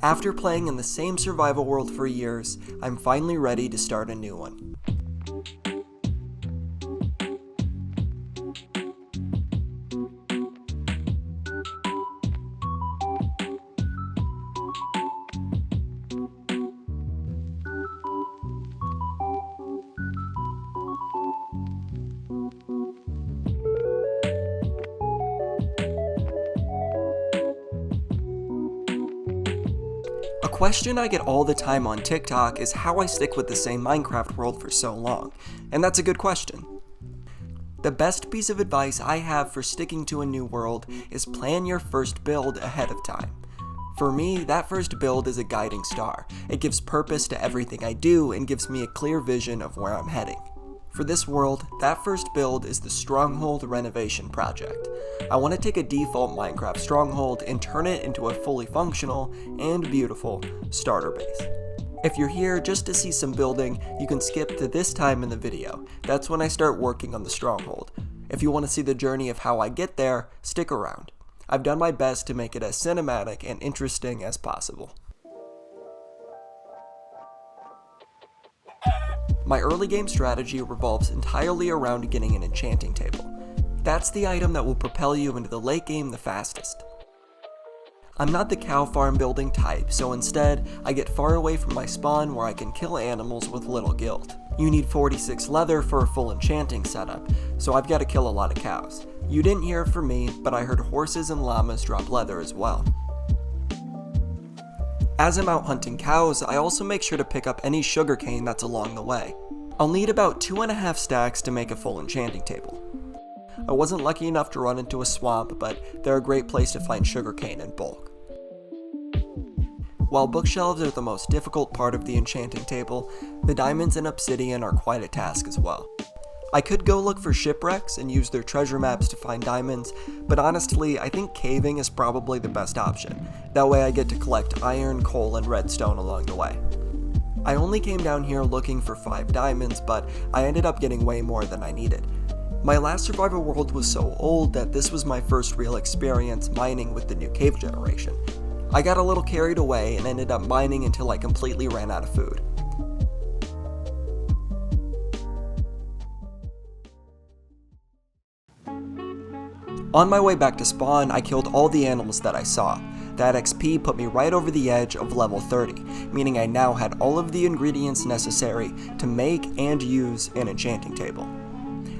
After playing in the same survival world for years, I'm finally ready to start a new one. A question I get all the time on TikTok is how I stick with the same Minecraft world for so long, and that's a good question. The best piece of advice I have for sticking to a new world is plan your first build ahead of time. For me, that first build is a guiding star. It gives purpose to everything I do and gives me a clear vision of where I'm heading. For this world, that first build is the Stronghold renovation project. I want to take a default Minecraft Stronghold and turn it into a fully functional and beautiful starter base. If you're here just to see some building, you can skip to this time in the video. That's when I start working on the Stronghold. If you want to see the journey of how I get there, stick around. I've done my best to make it as cinematic and interesting as possible. My early game strategy revolves entirely around getting an enchanting table. That's the item that will propel you into the late game the fastest. I'm not the cow farm building type, so instead, I get far away from my spawn where I can kill animals with little guilt. You need 46 leather for a full enchanting setup, so I've got to kill a lot of cows. You didn't hear it from me, but I heard horses and llamas drop leather as well. As I'm out hunting cows, I also make sure to pick up any sugarcane that's along the way. I'll need about 2.5 stacks to make a full enchanting table. I wasn't lucky enough to run into a swamp, but they're a great place to find sugarcane in bulk. While bookshelves are the most difficult part of the enchanting table, the diamonds and obsidian are quite a task as well. I could go look for shipwrecks and use their treasure maps to find diamonds, but honestly, I think caving is probably the best option. That way I get to collect iron, coal, and redstone along the way. I only came down here looking for 5 diamonds, but I ended up getting way more than I needed. My last survival world was so old that this was my first real experience mining with the new cave generation. I got a little carried away and ended up mining until I completely ran out of food. On my way back to spawn, I killed all the animals that I saw. That XP put me right over the edge of level 30, meaning I now had all of the ingredients necessary to make and use an enchanting table.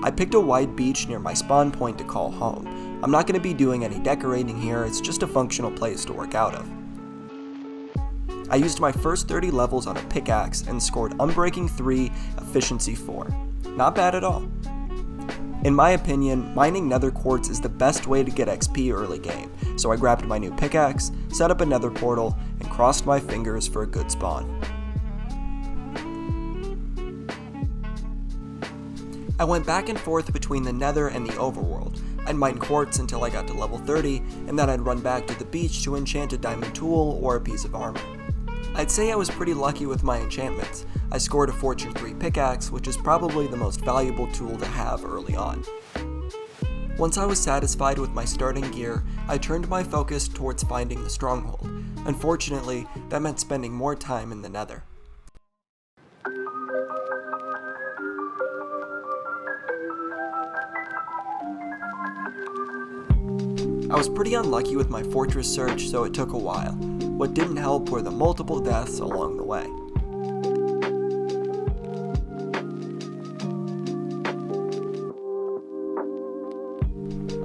I picked a wide beach near my spawn point to call home. I'm not going to be doing any decorating here, it's just a functional place to work out of. I used my first 30 levels on a pickaxe and scored Unbreaking 3, Efficiency 4. Not bad at all. In my opinion, mining nether quartz is the best way to get XP early game, so I grabbed my new pickaxe, set up a nether portal, and crossed my fingers for a good spawn. I went back and forth between the nether and the overworld. I'd mine quartz until I got to level 30, and then I'd run back to the beach to enchant a diamond tool or a piece of armor. I'd say I was pretty lucky with my enchantments. I scored a Fortune 3 pickaxe, which is probably the most valuable tool to have early on. Once I was satisfied with my starting gear, I turned my focus towards finding the Stronghold. Unfortunately, that meant spending more time in the nether. I was pretty unlucky with my fortress search, so it took a while. What didn't help were the multiple deaths along the way.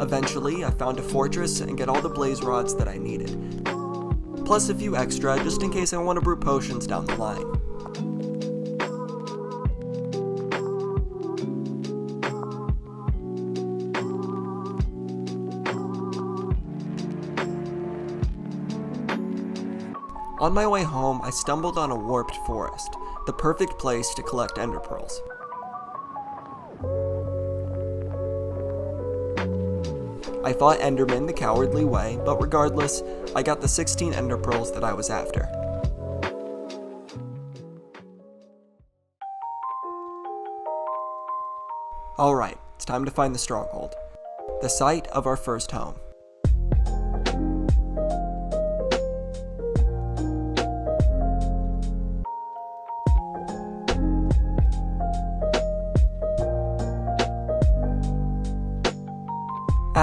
Eventually, I found a fortress and get all the blaze rods that I needed. Plus a few extra just in case I want to brew potions down the line. On my way home, I stumbled on a warped forest, the perfect place to collect ender pearls. I fought Enderman the cowardly way, but regardless, I got the 16 ender pearls that I was after. Alright, it's time to find the Stronghold, the site of our first home.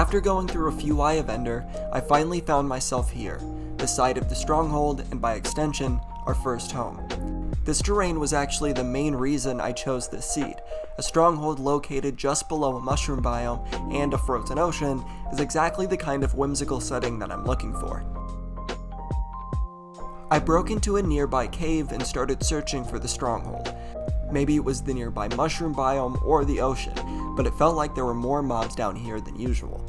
After going through a few Eye of Ender, I finally found myself here, the site of the Stronghold and by extension, our first home. This terrain was actually the main reason I chose this seed. A stronghold located just below a mushroom biome and a frozen ocean is exactly the kind of whimsical setting that I'm looking for. I broke into a nearby cave and started searching for the stronghold. Maybe it was the nearby mushroom biome or the ocean, but it felt like there were more mobs down here than usual.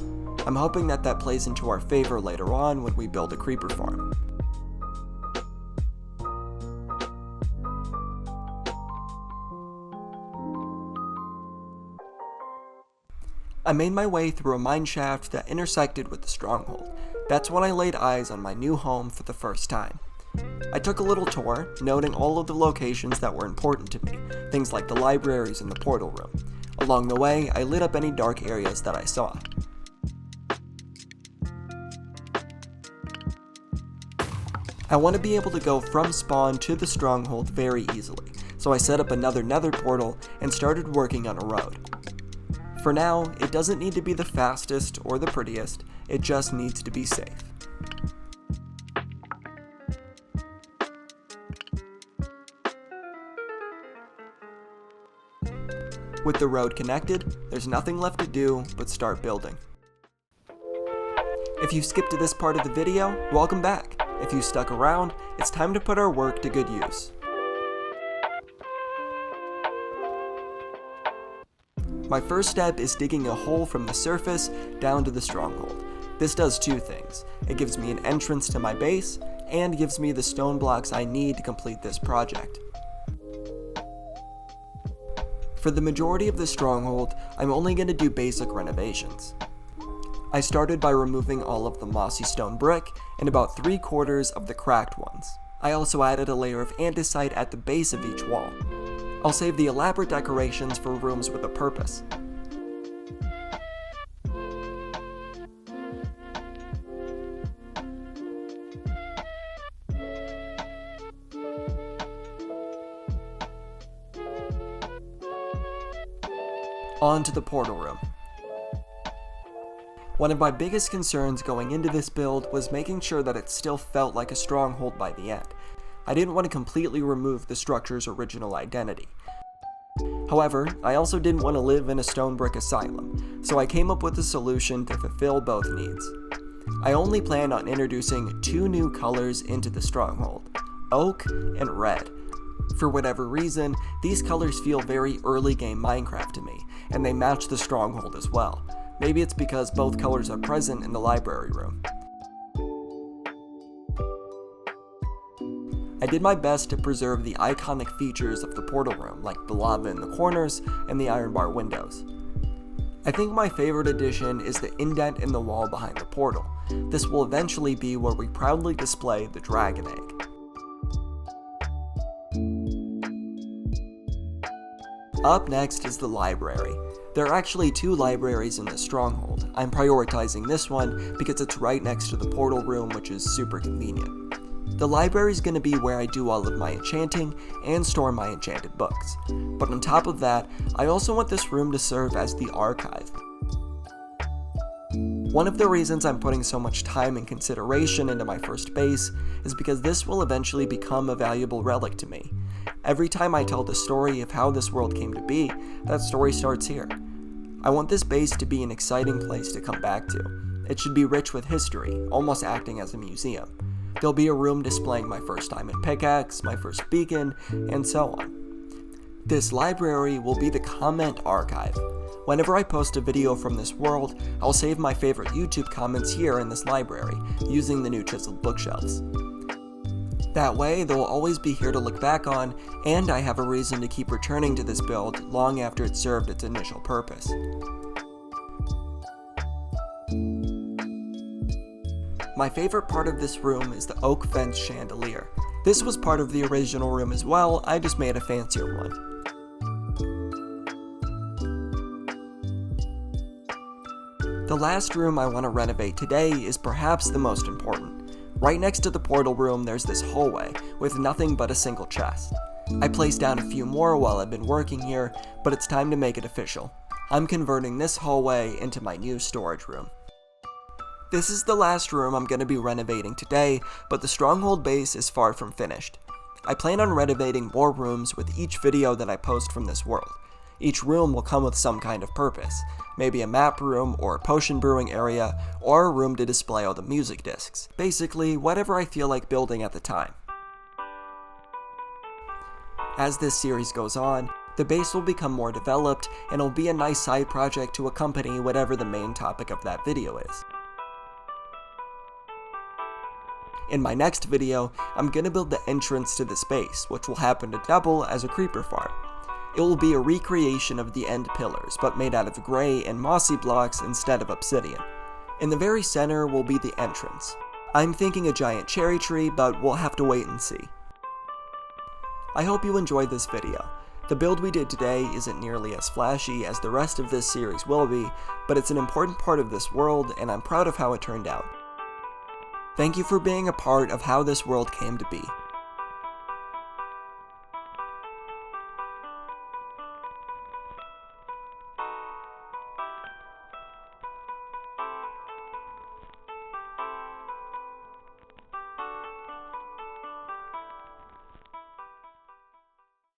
I'm hoping that plays into our favor later on when we build a creeper farm. I made my way through a mine shaft that intersected with the stronghold. That's when I laid eyes on my new home for the first time. I took a little tour, noting all of the locations that were important to me, things like the libraries and the portal room. Along the way, I lit up any dark areas that I saw. I want to be able to go from spawn to the stronghold very easily, so I set up another nether portal and started working on a road. For now, it doesn't need to be the fastest or the prettiest, it just needs to be safe. With the road connected, there's nothing left to do but start building. If you skipped to this part of the video, welcome back. If you stuck around, it's time to put our work to good use. My first step is digging a hole from the surface down to the stronghold. This does two things. It gives me an entrance to my base, and gives me the stone blocks I need to complete this project. For the majority of the stronghold, I'm only going to do basic renovations. I started by removing all of the mossy stone brick and about 3/4 of the cracked ones. I also added a layer of andesite at the base of each wall. I'll save the elaborate decorations for rooms with a purpose. On to the portal room. One of my biggest concerns going into this build was making sure that it still felt like a stronghold by the end. I didn't want to completely remove the structure's original identity. However, I also didn't want to live in a stone brick asylum, so I came up with a solution to fulfill both needs. I only plan on introducing 2 new colors into the stronghold, oak and red. For whatever reason, these colors feel very early game Minecraft to me, and they match the stronghold as well. Maybe it's because both colors are present in the library room. I did my best to preserve the iconic features of the portal room, like the lava in the corners and the iron bar windows. I think my favorite addition is the indent in the wall behind the portal. This will eventually be where we proudly display the dragon egg. Up next is the library. There are actually 2 libraries in the stronghold. I'm prioritizing this one because it's right next to the portal room, which is super convenient. The library is going to be where I do all of my enchanting and store my enchanted books. But on top of that, I also want this room to serve as the archive. One of the reasons I'm putting so much time and consideration into my first base is because this will eventually become a valuable relic to me. Every time I tell the story of how this world came to be, that story starts here. I want this base to be an exciting place to come back to. It should be rich with history, almost acting as a museum. There'll be a room displaying my first diamond pickaxe, my first beacon, and so on. This library will be the comment archive. Whenever I post a video from this world, I'll save my favorite YouTube comments here in this library, using the new chiseled bookshelves. That way, they'll always be here to look back on, and I have a reason to keep returning to this build long after it served its initial purpose. My favorite part of this room is the oak fence chandelier. This was part of the original room as well, I just made a fancier one. The last room I want to renovate today is perhaps the most important. Right next to the portal room there's this hallway with nothing but a single chest. I placed down a few more while I've been working here, but it's time to make it official. I'm converting this hallway into my new storage room. This is the last room I'm going to be renovating today, but the Stronghold base is far from finished. I plan on renovating more rooms with each video that I post from this world. Each room will come with some kind of purpose, maybe a map room or a potion brewing area, or a room to display all the music discs. Basically, whatever I feel like building at the time. As this series goes on, the base will become more developed and it'll be a nice side project to accompany whatever the main topic of that video is. In my next video, I'm gonna build the entrance to this base, which will happen to double as a creeper farm. It will be a recreation of the end pillars, but made out of gray and mossy blocks instead of obsidian. In the very center will be the entrance. I'm thinking a giant cherry tree, but we'll have to wait and see. I hope you enjoyed this video. The build we did today isn't nearly as flashy as the rest of this series will be, but it's an important part of this world, and I'm proud of how it turned out. Thank you for being a part of how this world came to be.